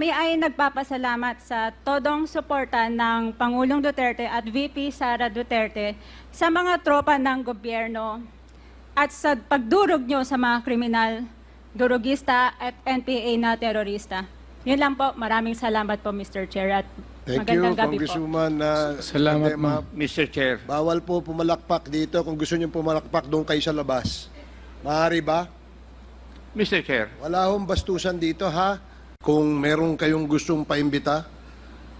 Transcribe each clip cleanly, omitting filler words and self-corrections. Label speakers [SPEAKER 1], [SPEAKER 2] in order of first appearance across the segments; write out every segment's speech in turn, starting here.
[SPEAKER 1] Kami ay nagpapasalamat sa todong suporta ng Pangulong Duterte at VP Sara Duterte sa mga tropa ng gobyerno at sa pagdurog nyo sa mga kriminal, durugista at NPA na terorista. Yun lang po. Maraming salamat po, Mr. Chair. At
[SPEAKER 2] Thank you,
[SPEAKER 1] magandang gabi po.
[SPEAKER 2] Congresswoman.
[SPEAKER 3] Salamat, ma'am.
[SPEAKER 4] Mr. Chair.
[SPEAKER 2] Bawal po pumalakpak dito. Kung gusto niyo pumalakpak, doon kayo sa labas. Maaari ba?
[SPEAKER 4] Mr. Chair.
[SPEAKER 2] Wala hong bastusan dito, ha? Kung meron kayong gustong paimbita,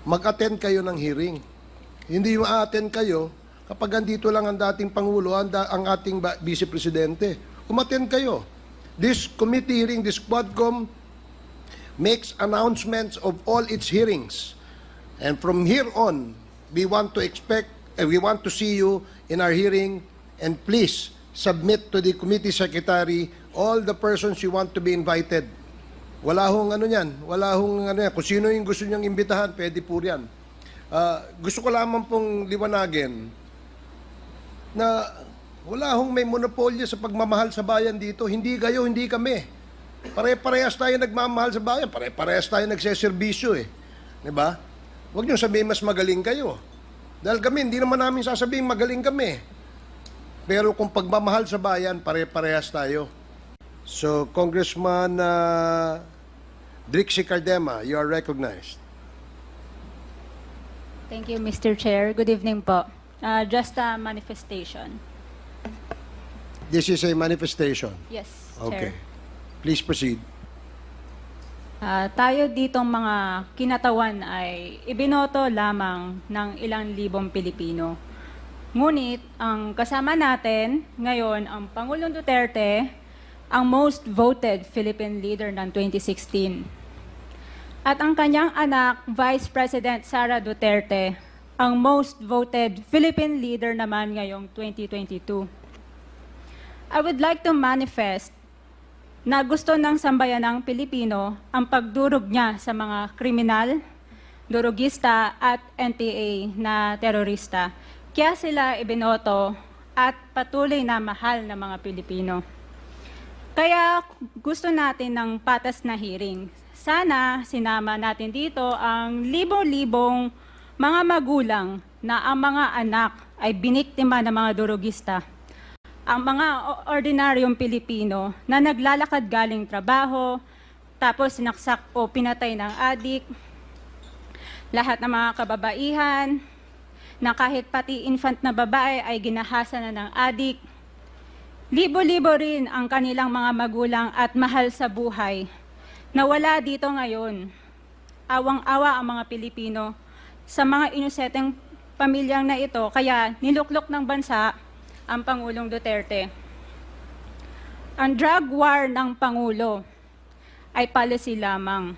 [SPEAKER 2] mag-attend kayo ng hearing. Hindi ma-attend kayo kapag andito lang ang dating Pangulo, ang ating Vice Presidente. Umattend kayo. This committee hearing, this Quadcom, makes announcements of all its hearings. And from here on, we want to see you in our hearing, and please submit to the committee secretary all the persons you want to be invited. Wala hong ano yan, wala hong ano yan. Kung sino yung gusto niyang imbitahan, pwede po yan. Gusto ko lamang pong liwanagin na wala hong may monopolyo sa pagmamahal sa bayan dito. Hindi kayo, hindi kami. Pare-parehas tayo nagmamahal sa bayan, pare-parehas tayo nagseserbisyo eh. Diba? Huwag niyo sabihin mas magaling kayo. Dahil kami, hindi naman namin sasabihin magaling kami. Pero kung pagmamahal sa bayan, pare-parehas tayo. So, Congressman Drixie Cardema, you are recognized.
[SPEAKER 1] Thank you, Mr. Chair. Good evening po. Just a manifestation.
[SPEAKER 2] This is a manifestation.
[SPEAKER 1] Yes,
[SPEAKER 2] Okay.
[SPEAKER 1] Chair.
[SPEAKER 2] Please proceed.
[SPEAKER 1] Tayo ditong mga kinatawan ay ibinoto lamang ng ilang libong Pilipino. Ngunit ang kasama natin ngayon ang Pangulong Duterte, ang most voted Philippine leader ng 2016. At ang kanyang anak, Vice President Sara Duterte, ang most voted Philippine leader naman ngayong 2022. I would like to manifest na gusto ng sambayanang Pilipino ang pagdurog niya sa mga kriminal, durugista at NPA na terorista. Kaya sila ibinoto at patuloy na mahal ng mga Pilipino. Kaya gusto natin ng patas na hearing. Sana sinama natin dito ang libo-libong mga magulang na ang mga anak ay biniktima ng mga durugista. Ang mga ordinaryong Pilipino na naglalakad galing trabaho, tapos sinaksak o pinatay ng adik, lahat ng mga kababaihan, na kahit pati infant na babae ay ginahasa na ng adik. Libo-libo rin ang kanilang mga magulang at mahal sa buhay na wala dito ngayon. Awang-awa ang mga Pilipino sa mga inuseteng pamilyang na ito, kaya niluklok ng bansa ang Pangulong Duterte. Ang drug war ng Pangulo ay policy lamang.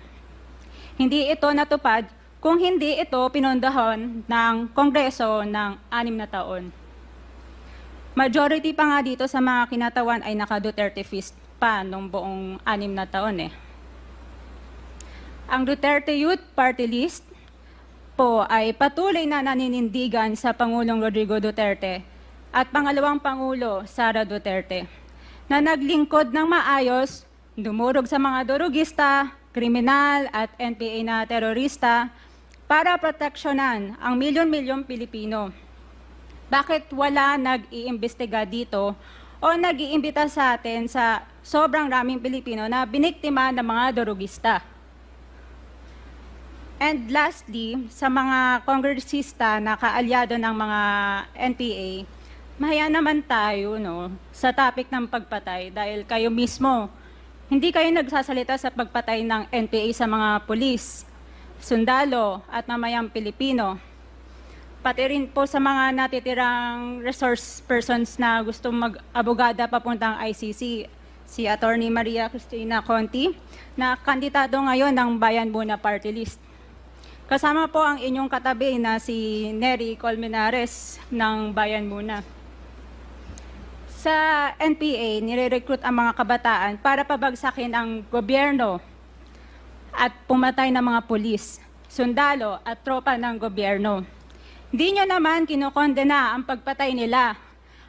[SPEAKER 1] Hindi ito natupad kung hindi ito pinondohan ng Kongreso ng 6 na taon. Majority pa nga dito sa mga kinatawan ay naka-Duterte fist pa nung buong 6 na taon eh. Ang Duterte Youth Party List po ay patuloy na naninindigan sa Pangulong Rodrigo Duterte at pangalawang Pangulo, Sara Duterte, na naglingkod ng maayos, dumurog sa mga durugista, kriminal at NPA na terorista para proteksyonan ang milyon-milyong Pilipino. Bakit wala nag-iimbestiga dito o nag-iimbita sa atin sa sobrang raming Pilipino na biniktima ng mga durugista? And lastly, sa mga kongresista na kaalyado ng mga NPA, mahaya naman tayo sa topic ng pagpatay dahil kayo mismo, hindi kayo nagsasalita sa pagpatay ng NPA sa mga pulis, sundalo at mamayang Pilipino. Pati rin po sa mga natitirang resource persons na gusto mag-abogada papuntang ICC, si Attorney Maria Cristina Conti, na kandidato ngayon ng Bayan Muna Party List. Kasama po ang inyong katabi na si Nery Colmenares ng Bayan Muna. Sa NPA, nire-recruit ang mga kabataan para pabagsakin ang gobyerno at pumatay ng mga pulis, sundalo at tropa ng gobyerno. Hindi nyo naman kinokondena ang pagpatay nila.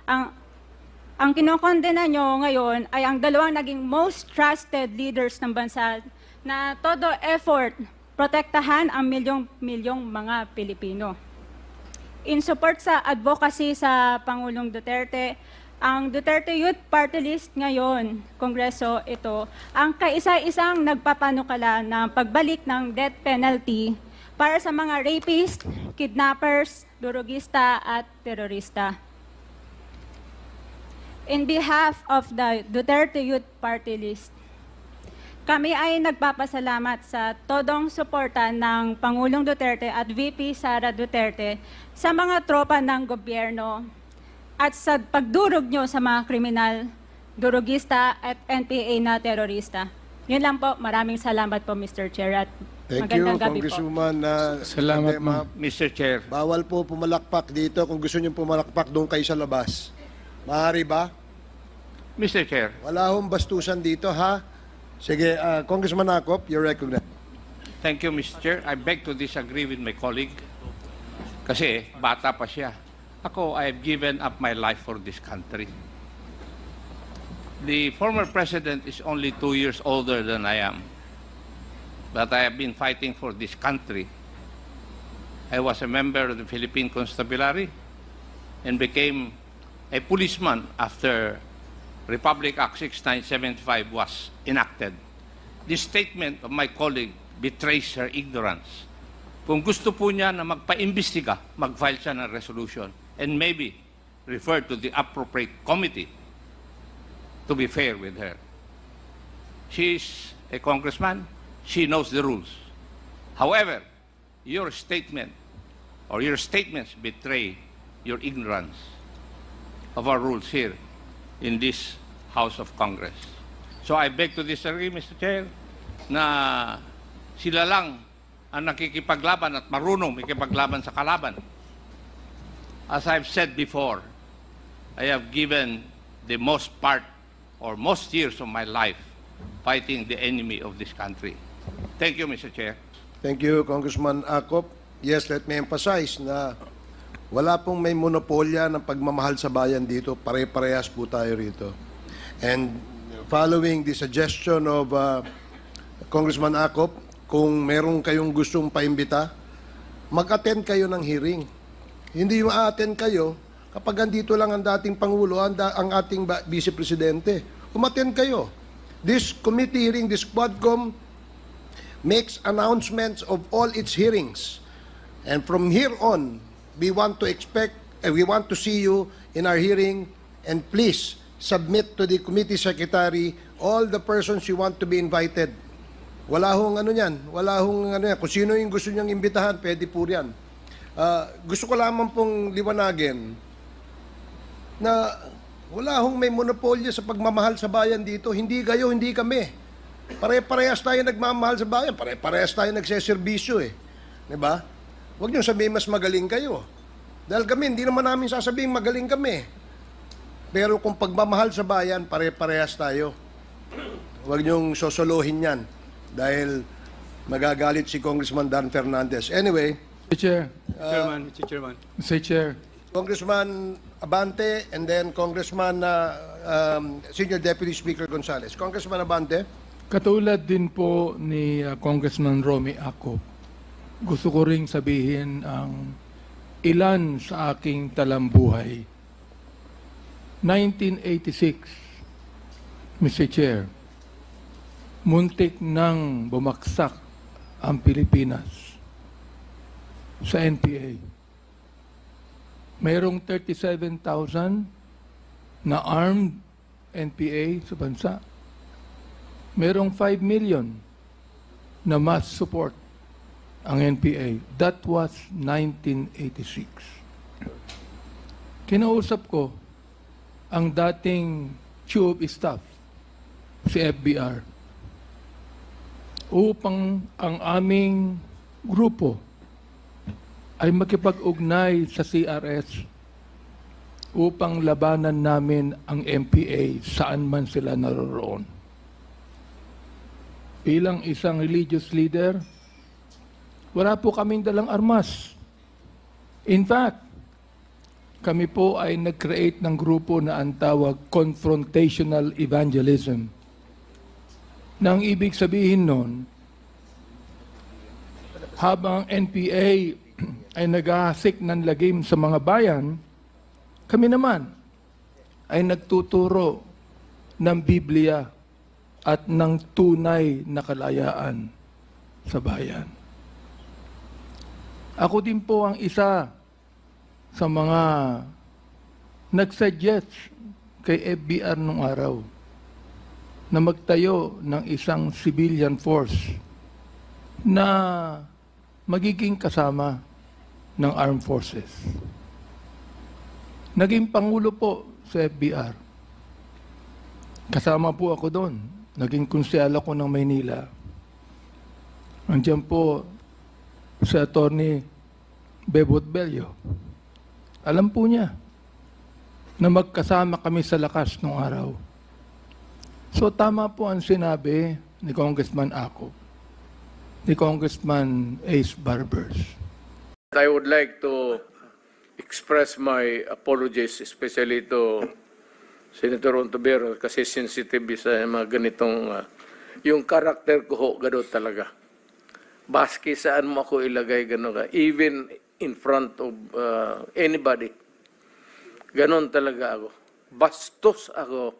[SPEAKER 1] Ang kinokondena nyo ngayon ay ang dalawang naging most trusted leaders ng bansa na todo effort protektahan ang milyong-milyong mga Pilipino. In support sa advocacy sa Pangulong Duterte, ang Duterte Youth Party List ngayon, Kongreso, ito, ang kaisa-isang nagpapanukala ng pagbalik ng death penalty para sa mga rapist, kidnappers, durugista at terorista. In behalf of the Duterte Youth Party List, kami ay nagpapasalamat sa todong suporta ng Pangulong Duterte at VP Sara Duterte sa mga tropa ng gobyerno at sa pagdurog nyo sa mga kriminal, durugista at NPA na terorista. Yun lang po. Maraming salamat po, Mr. Chair. At
[SPEAKER 2] Thank you,
[SPEAKER 1] magandang gabi po.
[SPEAKER 2] Congresswoman.
[SPEAKER 3] Salamat, ma'am.
[SPEAKER 4] Mr. Chair,
[SPEAKER 2] Bawal po pumalakpak dito. Kung gusto niyo pumalakpak, doon kayo sa labas. Maaari ba?
[SPEAKER 4] Mr. Chair,
[SPEAKER 2] Wala hong bastusan dito, ha? Sige, Congressman Acop, you're recognized.
[SPEAKER 4] thank you, Mr. Chair. I beg to disagree with my colleague. Kasi bata pa siya. Ako, I have given up my life for this country. The former president is only 2 years older than I am. But I have been fighting for this country. I was a member of the Philippine Constabulary and became a policeman after Republic Act 6975 was enacted. This statement of my colleague betrays her ignorance. Kung gusto po niya na magpa-imbestiga, mag-file siya ng resolution and maybe refer to the appropriate committee to be fair with her. She's a congressman. She knows the rules. However, your statement or your statements betray your ignorance of our rules here in this House of Congress. So I beg to disagree, Mr. Chair, na sila lang ang nakikipaglaban at marunong makipaglaban sa kalaban. As I've said before, I have given the most part or most years of my life fighting the enemy of this country. Thank you, Mr. Chair.
[SPEAKER 2] Thank you, Congressman Acop. Yes, let me emphasize na wala pong may monopolya ng pagmamahal sa bayan dito. Pare-parehas po tayo rito. And following the suggestion of Congressman Acop, kung meron kayong gustong paimbita, mag-attend kayo ng hearing. Hindi yung a-attend kayo kapag andito lang ang dating Pangulo, ang ating Vice Presidente. Umattend kayo. This committee hearing, this Quadcom, makes announcements of all its hearings. And from here on, we want to see you in our hearing, and please submit to the committee secretary all the persons you want to be invited. Wala hong ano yan. Wala hong ano yan. Kung sino yung gusto niyang imbitahan, pwede po yan. Gusto ko lamang pong liwanagin na wala hong may monopolyo sa pagmamahal sa bayan dito. Hindi kayo, hindi kami. Pare-parehas tayo nagmamahal sa bayan. Pare-parehas tayo nagseserbisyo eh. Diba? Huwag niyo sabihin mas magaling kayo. Dahil kami, hindi naman namin sasabihin magaling kami. Pero kung pagmamahal sa bayan, pare-parehas tayo. Huwag niyong sosolohin yan. Dahil magagalit si Congressman Dan Fernandez. Anyway,
[SPEAKER 3] Mr. Chair,
[SPEAKER 5] Mr. Chairman.
[SPEAKER 3] Mr. Chair,
[SPEAKER 2] Congressman Abante and then Congressman Senior Deputy Speaker Gonzales. Congressman Abante.
[SPEAKER 3] katulad din po ni Congressman Romy Acop, gusto ko ring sabihin ang ilan sa aking talambuhay. 1986, Mr. Chair, muntik nang bumagsak ang Pilipinas sa NPA. Mayroong 37,000 na armed NPA sa bansa. Mayroong 5 million na mass support ang NPA. That was 1986. Kinausap ko ang dating chief of staff, si FBR, upang ang aming grupo ay makipag-ugnay sa CRS upang labanan namin ang MPA saan man sila naroroon. Bilang isang religious leader, wala po kaming dalang armas. In fact, kami po ay nag-create ng grupo na ang tawag confrontational evangelism. Na ang ibig sabihin nun, habang NPA ay naghahasik ng lagim sa mga bayan, kami naman ay nagtuturo ng Biblia at ng tunay na kalayaan sa bayan. Ako din po ang isa sa mga nagsuggest kay FBR nung araw na magtayo ng isang civilian force na magiging kasama ng armed forces. Naging pangulo po sa FBR. Kasama po ako doon. Naging konsyal ako ng Maynila. Andiyan po si Atty. Bebot Bello. Alam po niya na magkasama kami sa lakas nung araw. So tama po ang sinabi ni Congressman Ako, ni Congressman Ace Barbers.
[SPEAKER 5] I would like to express my apologies, especially to Senator Ontiveros, kasi sensitive sa mga ganitong, yung karakter ko ho, gano'n talaga. Baski saan mo ako ilagay, gano'n ka, even in front of anybody. Gano'n talaga ako. Bastos ako.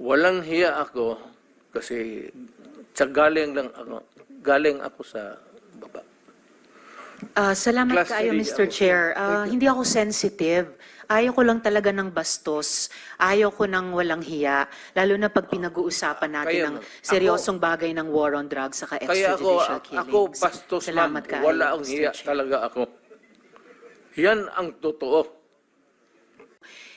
[SPEAKER 5] Walang hiya ako, kasi galing ako sa baba.
[SPEAKER 6] Salamat
[SPEAKER 5] Class
[SPEAKER 6] kaayo,
[SPEAKER 5] 3
[SPEAKER 6] Mr.
[SPEAKER 5] ako.
[SPEAKER 6] Chair. Hindi ako sensitive. Ayaw ko lang talaga ng bastos. Ayaw ko ng walang hiya. Lalo na pag pinag-uusapan natin
[SPEAKER 5] Kaya
[SPEAKER 6] ng
[SPEAKER 5] nga,
[SPEAKER 6] seryosong bagay ng war on drugs saka
[SPEAKER 5] Kaya
[SPEAKER 6] extrajudicial killings.
[SPEAKER 5] ako bastos man,
[SPEAKER 6] Salamat kaayo,
[SPEAKER 5] wala ang
[SPEAKER 6] Mr.
[SPEAKER 5] hiya
[SPEAKER 6] Chair.
[SPEAKER 5] talaga ako. Yan ang totoo.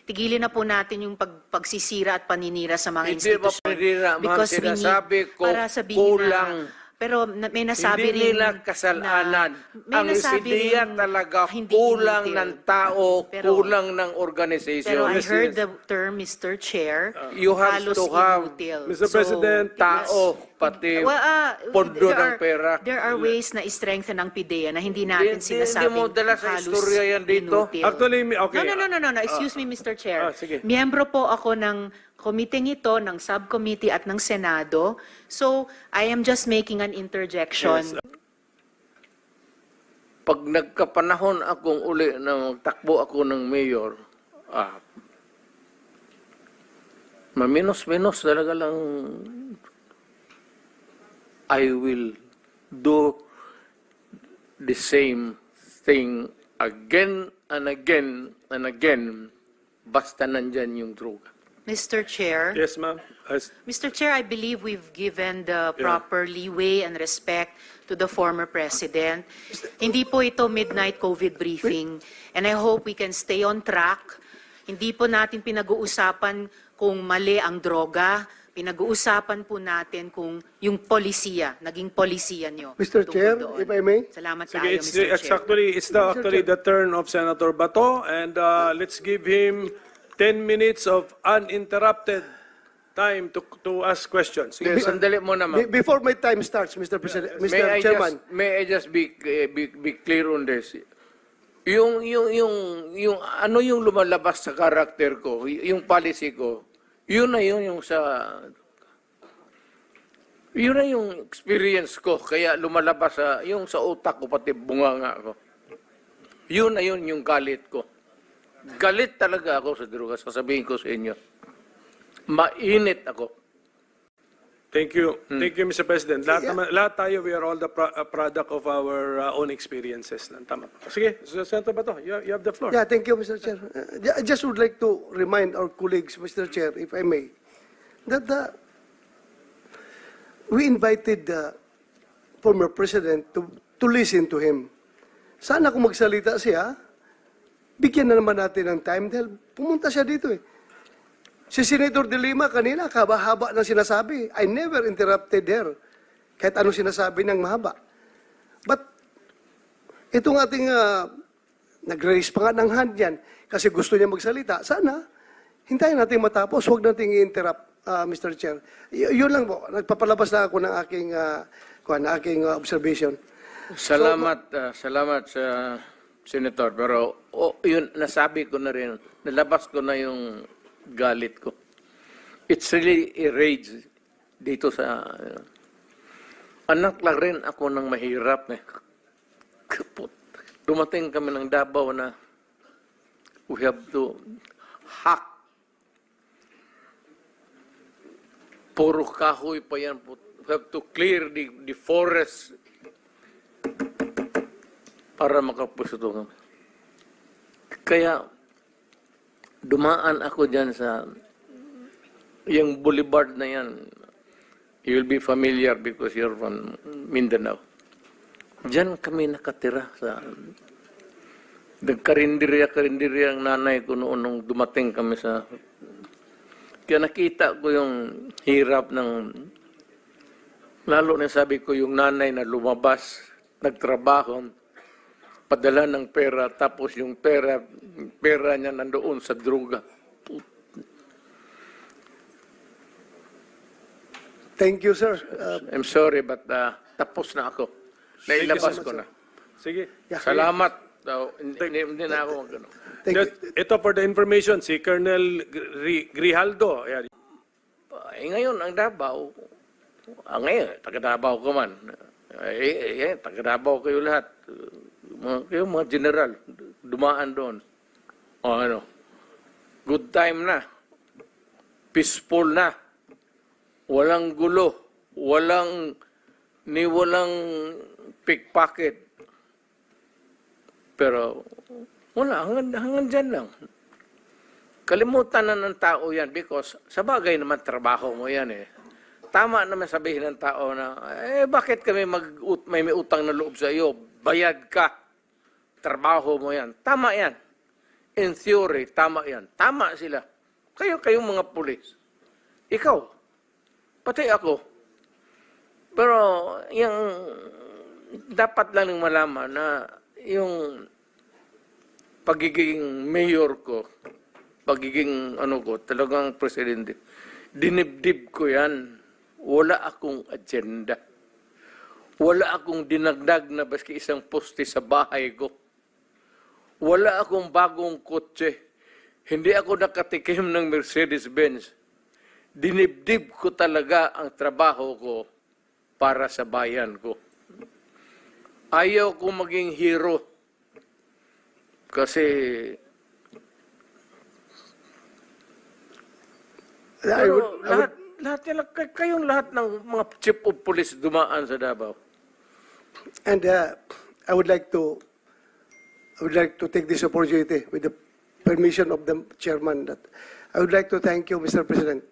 [SPEAKER 6] Tigilin na po natin yung pagsisira at paninira sa mga
[SPEAKER 5] Hindi ba
[SPEAKER 6] institusyon.
[SPEAKER 5] paninira? Mga
[SPEAKER 6] Because we need-
[SPEAKER 5] sinasabi ko,
[SPEAKER 6] para sabihin
[SPEAKER 5] kulang.
[SPEAKER 6] pero may nasabi
[SPEAKER 5] Hindi
[SPEAKER 6] rin
[SPEAKER 5] nila kasalanan.
[SPEAKER 6] may
[SPEAKER 5] Ang
[SPEAKER 6] nasabi
[SPEAKER 5] ideya
[SPEAKER 6] rin
[SPEAKER 5] talaga
[SPEAKER 6] hindi
[SPEAKER 5] kulang
[SPEAKER 6] inutil.
[SPEAKER 5] ng tao,
[SPEAKER 6] Pero-
[SPEAKER 5] kulang ng organization.
[SPEAKER 6] Pero I heard the term, Mr. Chair,
[SPEAKER 5] You have
[SPEAKER 6] halos
[SPEAKER 5] to have,
[SPEAKER 6] inutil.
[SPEAKER 7] Mr. President,
[SPEAKER 5] tao, pati
[SPEAKER 6] Well,
[SPEAKER 5] pondo
[SPEAKER 6] there
[SPEAKER 5] ng
[SPEAKER 6] are-
[SPEAKER 5] pera.
[SPEAKER 6] There are ways na i-strengthen ang PIDEA na hindi natin sinasabing
[SPEAKER 5] Hindi mo dala sa
[SPEAKER 6] halos
[SPEAKER 5] istorya yan dito.
[SPEAKER 6] inutil.
[SPEAKER 7] Actually, okay.
[SPEAKER 6] No. Excuse me, Mr. Chair.
[SPEAKER 7] Sige.
[SPEAKER 6] Miyembro po ako ng committee ito, ng subcommittee at ng Senado. So, I am just making an interjection.
[SPEAKER 5] Pag nagkapanahon akong uli na magtakbo ako ng mayor, maminos-minos talaga lang, I will do the same thing again and again and again, basta nandyan yung droga.
[SPEAKER 6] Mr. Chair.
[SPEAKER 7] Yes, ma'am.
[SPEAKER 6] Mr. Chair, I believe we've given the proper leeway and respect to the former president. Hindi po ito midnight COVID briefing, and I hope we can stay on track. Hindi po natin pinag-uusapan kung mali ang droga. Pinag-uusapan po natin kung yung polisiya, naging polisiya nyo.
[SPEAKER 8] Mr.
[SPEAKER 6] tungkol
[SPEAKER 8] Chair,
[SPEAKER 6] doon.
[SPEAKER 8] if I may.
[SPEAKER 6] Salamat
[SPEAKER 7] Sige,
[SPEAKER 6] tayo,
[SPEAKER 7] it's
[SPEAKER 6] Mr. Chair.
[SPEAKER 7] actually the turn of Senator Bato, and let's give him 10 minutes of uninterrupted time to ask questions.
[SPEAKER 5] Sandali mo naman.
[SPEAKER 8] Before my time starts, Mr. President, Mr. Chairman.
[SPEAKER 5] May I just be clear on this? Yung ano yung lumalabas sa karakter ko, yung policy ko, yun na yung experience ko, kaya lumalabas yung sa utak ko, pati bunganga ko. Yun na yung galit ko. Galit talaga ako sa droga, sasabihin ko sa inyo. Mainit ako.
[SPEAKER 7] Thank you. Thank you, Mr. President. Lahat tayo, we are all the product of our own experiences. Tama. Sige, Senator Bato, you have the floor.
[SPEAKER 8] Yeah, thank you, Mr. Chair. I just would like to remind our colleagues, Mr. Chair, if I may, that we invited the former president to listen to him. Sana kung magsalita siya, bigyan na naman natin ng time dahil pumunta siya dito eh. Si Senator De Lima kanina, haba-haba ng sinasabi. I never interrupted her. Kahit anong sinasabi ng mahaba. But, itong ating nag-raise pa nga ng hand yan kasi gusto niya magsalita. Sana, hintayin natin matapos. Huwag natin i-interrupt, Mr. Chair. Yun lang po. Nagpapalabas na ako ng aking observation.
[SPEAKER 5] Salamat sa Senator. Pero yun, nasabi ko na rin, nalabas ko na yung galit ko. It's really a rage dito sa... anak lang rin ako ng mahirap. dumating kami ng Davao na we have to hack. Puro kahoy pa yan. We have to clear the forest para makapusto kami. Kaya dumaan ako dyan sa yung boulevard na yan. You will be familiar because you're from Mindanao. Diyan kami nakatira sa nagkarinderya ang nanay ko noon nung dumating kami sa... Kaya nakita ko yung hirap ng... Lalo na sabi ko yung nanay na lumabas, nagtrabaho, padala ng pera, tapos yung pera niya nandoon sa droga.
[SPEAKER 8] Thank you, sir.
[SPEAKER 5] I'm sorry, but tapos na ako. Nailabas ko na.
[SPEAKER 7] Sige.
[SPEAKER 5] Salamat daw. Hindi na ako magano.
[SPEAKER 7] Ito for the information, si Colonel Grijaldo. Ayan.
[SPEAKER 5] Ngayon, ang Davao, ngayon, taga-Davao ko man. Taga-Davao kayo lahat. Kayo mga general, dumaan doon. O ano, good time na. Peaceful na. Walang gulo. Walang pickpocket. Pero, wala, hanggang dyan lang. Kalimutan na ng tao yan because sa bagay naman trabaho mo yan eh. Tama naman sabihin ng tao na, bakit kami may utang na loob sa iyo? Bayad ka. Trabaho mo yan. Tama yan. In theory, tama yan. Tama sila. Kayong mga pulis. Ikaw. Pati ako. Pero, yung dapat lang ng malaman na yung pagiging mayor ko, pagiging talagang presidente, dinibdib ko yan. Wala akong agenda. Wala akong dinagdag na baski isang poste sa bahay ko. Wala akong bagong kotse. Hindi ako nakatikim ng Mercedes-Benz. Dinibdib ko talaga ang trabaho ko para sa bayan ko. Ayaw ko maging hero. Kasi kayong lahat ng mga chief of police dumaan sa Davao.
[SPEAKER 8] And I would like to take this opportunity with the permission of the chairman that I would like to thank you, Mr. President,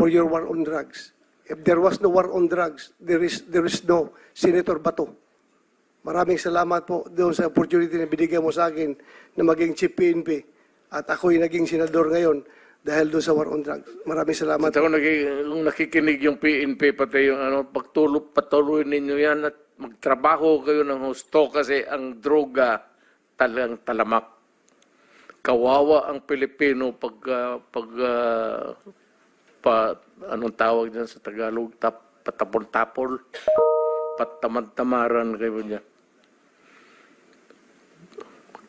[SPEAKER 8] for your war on drugs. If there was no war on drugs, there is no Senator Bato. Maraming salamat po doon sa opportunity na binigyan mo sa akin na maging chief PNP at ako'y naging senador ngayon dahil doon sa war on drugs. Maraming salamat.
[SPEAKER 5] At ako nakikinig yung PNP pati yung patuloy ninyo yan at magtrabaho kayo ng husto kasi ang droga talagang talamak. Kawawa ang Pilipino anong tawag dyan sa Tagalog? Patapol-tapol. Patamad-tamaran kayo niya.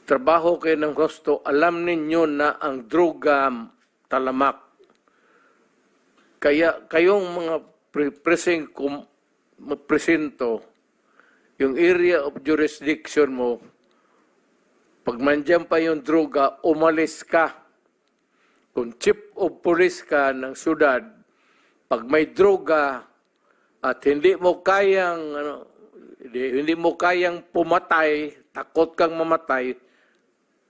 [SPEAKER 5] Trabaho kayo ng gusto, alam ninyo na ang droga talamak. Kaya kayong mga presinto, yung area of jurisdiction mo, pag mandyan pa yung droga, umalis ka. Kung chief of police ka ng syudad, pag may droga at hindi mo kayang pumatay, takot kang mamatay,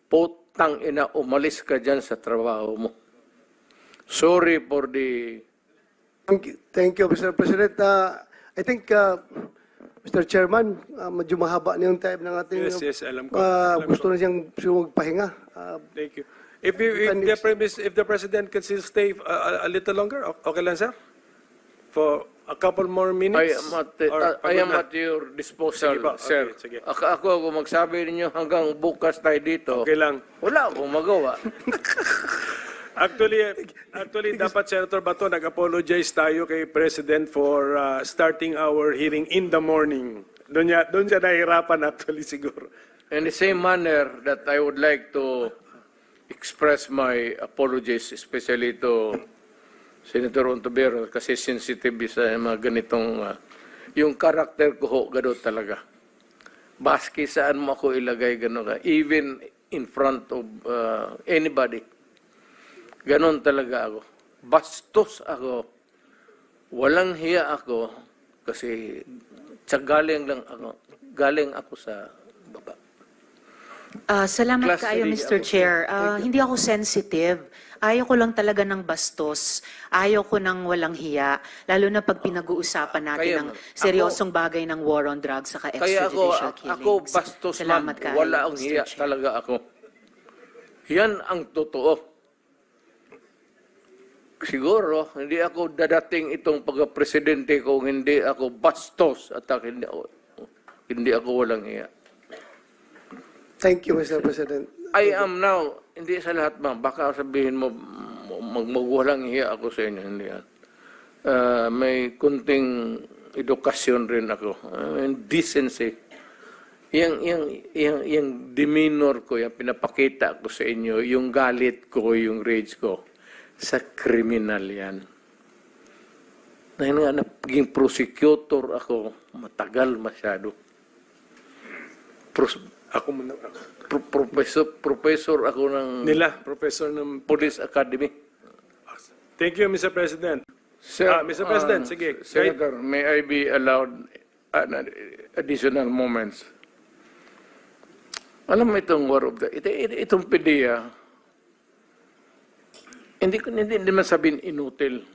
[SPEAKER 5] putang ina, umalis ka dyan sa trabaho mo. Sorry for the...
[SPEAKER 8] Thank you, Mr. President. I think, Mr. Chairman, medyo mahaba na yung time ng ating...
[SPEAKER 7] Yes, alam ko.
[SPEAKER 8] Gusto na siyang magpahinga.
[SPEAKER 7] Thank you. If the President can still stay a little longer, okay lang, sir? For a couple more minutes?
[SPEAKER 5] I am at your disposal, sir.
[SPEAKER 7] Sige.
[SPEAKER 5] Ako magsabi ninyo hanggang bukas tayo dito.
[SPEAKER 7] Okay lang.
[SPEAKER 5] Wala akong magawa.
[SPEAKER 7] Actually, dapat Senator Bato, nag-apologize tayo kay President for starting our hearing in the morning. Doon siya nahihirapan actually siguro.
[SPEAKER 5] In the same manner that I would like to express my apologies, especially to Senator Ontiveros, kasi sensitive sa mga ganitong, yung karakter ko ho, gano'n talaga. Baski saan mo ako ilagay, gano'n ka. Even in front of anybody. Ganon talaga ako. Bastos ako. Walang hiya ako kasi galing ako sa baba.
[SPEAKER 6] Salamat
[SPEAKER 5] Class
[SPEAKER 6] kaayo,
[SPEAKER 5] 3
[SPEAKER 6] Mr.
[SPEAKER 5] ako.
[SPEAKER 6] Chair. Hindi ako sensitive. Ayaw ko lang talaga ng bastos. Ayaw ko ng walang hiya. Lalo na pag pinag-uusapan natin
[SPEAKER 5] Kaya,
[SPEAKER 6] ng
[SPEAKER 5] ma'am,
[SPEAKER 6] seryosong bagay ng war on drugs saka
[SPEAKER 5] Kaya
[SPEAKER 6] extrajudicial killings.
[SPEAKER 5] ako bastos,
[SPEAKER 6] Salamat
[SPEAKER 5] ma'am.
[SPEAKER 6] kaayo,
[SPEAKER 5] Wala ang
[SPEAKER 6] Mr.
[SPEAKER 5] hiya
[SPEAKER 6] Chair.
[SPEAKER 5] talaga ako. Yan ang totoo. Siguro, hindi ako dadating itong pagka-presidente kung hindi ako bastos at hindi ako walang hiya.
[SPEAKER 8] Thank you, Mr. President.
[SPEAKER 5] I am now, hindi sa lahat, ma'am. Baka sabihin mo, magwalang hiya ako sa inyo. Hindi yan. May kunting edukasyon rin ako. Decency. Yung demeanor ko, yung pinapakita ko sa inyo, yung galit ko, yung rage ko, sa kriminal yan. Dahil nga, naging prosecutor ako, matagal masyado.
[SPEAKER 7] Ako muna.
[SPEAKER 5] Professor ako ng
[SPEAKER 7] Professor ng...
[SPEAKER 5] Police Academy.
[SPEAKER 7] Thank you, Mr. President.
[SPEAKER 5] Sir,
[SPEAKER 7] Mr. President, sige.
[SPEAKER 5] Senator, may I be allowed additional moments? Alam mo itong war of the... Itong PDEA, hindi naman sabihin inutil.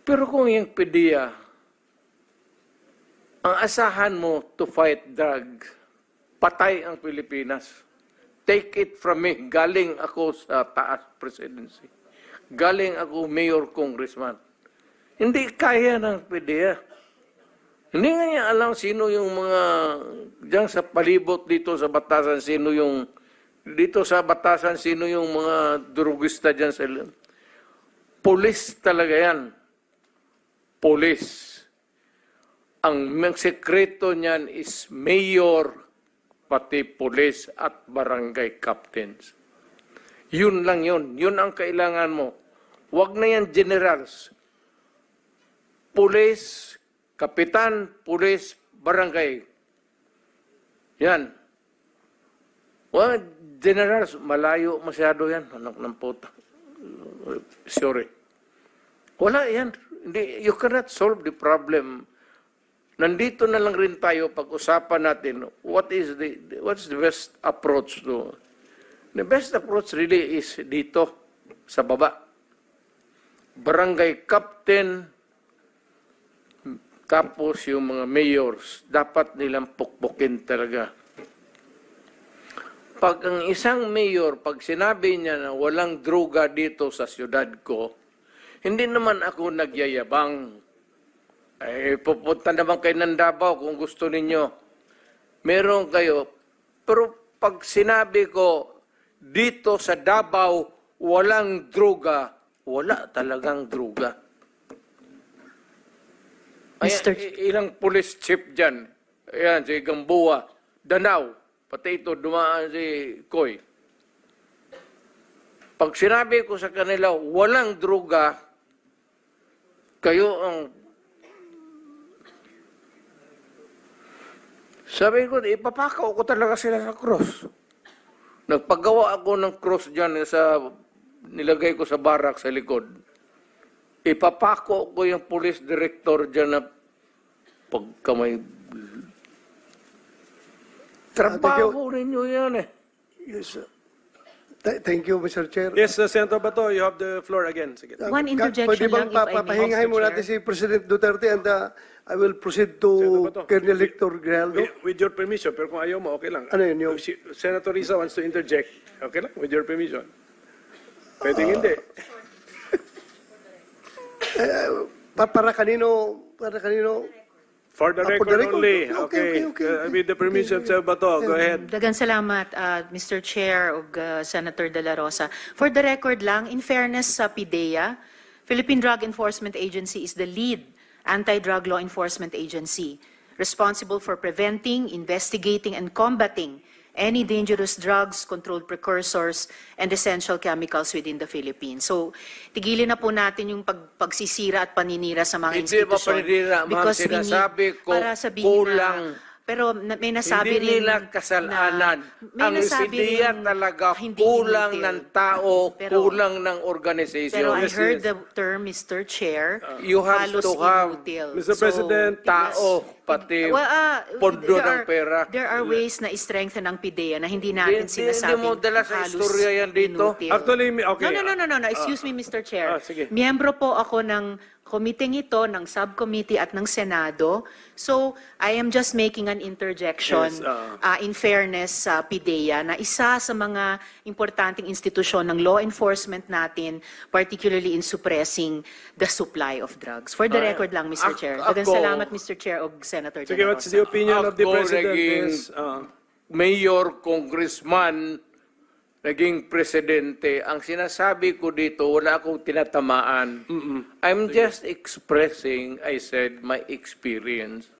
[SPEAKER 5] Pero kung yung PDEA, ang asahan mo to fight drugs, patay ang Pilipinas. Take it from me. Galing ako sa taas presidency. Galing ako mayor, congressman. Hindi kaya ng PDEA. Hindi nga niya alam sino yung mga diyan sa palibot dito sa Batasan, sino yung mga drugista diyan sa Police talaga yan. Police. Ang sekreto niyan is mayor, pati police at barangay captains. Yun lang yun. Yun ang kailangan mo. Huwag na yan generals. Police, kapitan, police, barangay. Yan. Well, generals, malayo masyado yan. Anak ng puta. Sorry. Wala yan. You cannot solve the problem. Nandito na lang rin tayo pag-usapan natin what's the best approach to. The best approach really is dito sa baba. Barangay captain, tapos yung mga mayors, dapat nilang pukpukin talaga. Pag ang isang mayor, pag sinabi niya na walang droga dito sa siyudad ko, hindi naman ako nagyayabang. Pupunta naman kayo ng Davao kung gusto ninyo. Meron kayo. Pero pag sinabi ko, dito sa Davao, walang droga, wala talagang droga. Ilang police chief dyan. Ayan, si Gamboa, Danau, pati ito, dumaan si Koy. Pag sinabi ko sa kanila, walang droga, kayo ang sabi ko, ipapakaw ko talaga sila sa cross. Nagpagawa ako ng cross dyan nilagay ko sa barak sa likod. Ipapako ko yung police director dyan na pagka may... Trabaho ninyo yan eh.
[SPEAKER 8] Yes, sir. Thank you, Mr. Chair.
[SPEAKER 7] Yes, Senator Bato, you have the floor again. Sige.
[SPEAKER 6] One interjection
[SPEAKER 8] Pwede bang
[SPEAKER 6] lang, if I may,
[SPEAKER 8] papahingahin
[SPEAKER 6] Mr.
[SPEAKER 8] mo natin
[SPEAKER 6] Chair.
[SPEAKER 8] si President Duterte and I will proceed to
[SPEAKER 7] Senator Bato,
[SPEAKER 8] Colonel Hector Grijaldo.
[SPEAKER 7] With your permission, pero kung ayaw mo, okay lang.
[SPEAKER 8] Ano yun, yung-
[SPEAKER 7] Senator Risa wants to interject. Okay lang, with your permission. Pwedeng hindi.
[SPEAKER 8] Para kanino,
[SPEAKER 7] For the
[SPEAKER 8] for
[SPEAKER 7] record,
[SPEAKER 8] the record.
[SPEAKER 7] only.
[SPEAKER 8] Okay.
[SPEAKER 7] With the permission, Senator Bato, go ahead.
[SPEAKER 6] Dagan salamat, Mr. Chair ug Senator De La Rosa. For the record lang, in fairness sa PIDEA, Philippine Drug Enforcement Agency is the lead anti-drug law enforcement agency responsible for preventing, investigating, and combating any dangerous drugs, controlled precursors, and essential chemicals within the Philippines. So, tigilin na po natin yung pagsisira at paninira sa mga
[SPEAKER 5] Hindi ba
[SPEAKER 6] institusyon.
[SPEAKER 5] paninira, ma'am?
[SPEAKER 6] Because we need-
[SPEAKER 5] Sinasabi ko,
[SPEAKER 6] para sabihin
[SPEAKER 5] kulang
[SPEAKER 6] Pero may nasabi
[SPEAKER 9] Hindi
[SPEAKER 6] rin
[SPEAKER 9] nila kasalanan.
[SPEAKER 6] may
[SPEAKER 9] Ang
[SPEAKER 6] nasabi
[SPEAKER 9] PIDEA
[SPEAKER 6] rin
[SPEAKER 9] talaga
[SPEAKER 6] hindi
[SPEAKER 9] kulang
[SPEAKER 6] inutil.
[SPEAKER 9] ng tao,
[SPEAKER 6] Pero-
[SPEAKER 9] kulang ng organization.
[SPEAKER 6] Pero I
[SPEAKER 7] Yes,
[SPEAKER 6] heard
[SPEAKER 7] yes.
[SPEAKER 6] the term, Mr. Chair,
[SPEAKER 9] You have
[SPEAKER 6] halos
[SPEAKER 9] to have,
[SPEAKER 6] inutil.
[SPEAKER 7] Mr. President,
[SPEAKER 9] tao, pati pondo
[SPEAKER 6] there
[SPEAKER 9] ng pera.
[SPEAKER 6] There are ways na i-strengthen ang PIDEA na hindi natin
[SPEAKER 9] Hindi
[SPEAKER 6] sinasabing
[SPEAKER 9] mo dala sa
[SPEAKER 6] halos
[SPEAKER 9] istorya yan dito.
[SPEAKER 6] inutil.
[SPEAKER 7] Actually, okay.
[SPEAKER 6] No. Excuse me, Mr. Chair.
[SPEAKER 7] sige.
[SPEAKER 6] Miyembro po ako ng committee ito, ng subcommittee at ng Senado. So, I am just making an interjection
[SPEAKER 7] Yes,
[SPEAKER 6] in fairness sa PIDEA na isa sa mga importanteng institusyon ng law enforcement natin, particularly in suppressing the supply of drugs. For the record lang, Mr. Chair. Daghang
[SPEAKER 9] ako-
[SPEAKER 6] salamat, Mr. Chair o Senator De
[SPEAKER 7] Sige,
[SPEAKER 6] La
[SPEAKER 7] what's
[SPEAKER 6] Rosa.
[SPEAKER 7] the opinion of the
[SPEAKER 9] Ako
[SPEAKER 7] President
[SPEAKER 9] naging-
[SPEAKER 7] is...
[SPEAKER 9] Mayor, congressman, naging presidente, ang sinasabi ko dito, wala akong tinatamaan. I'm just expressing, I said, my experience.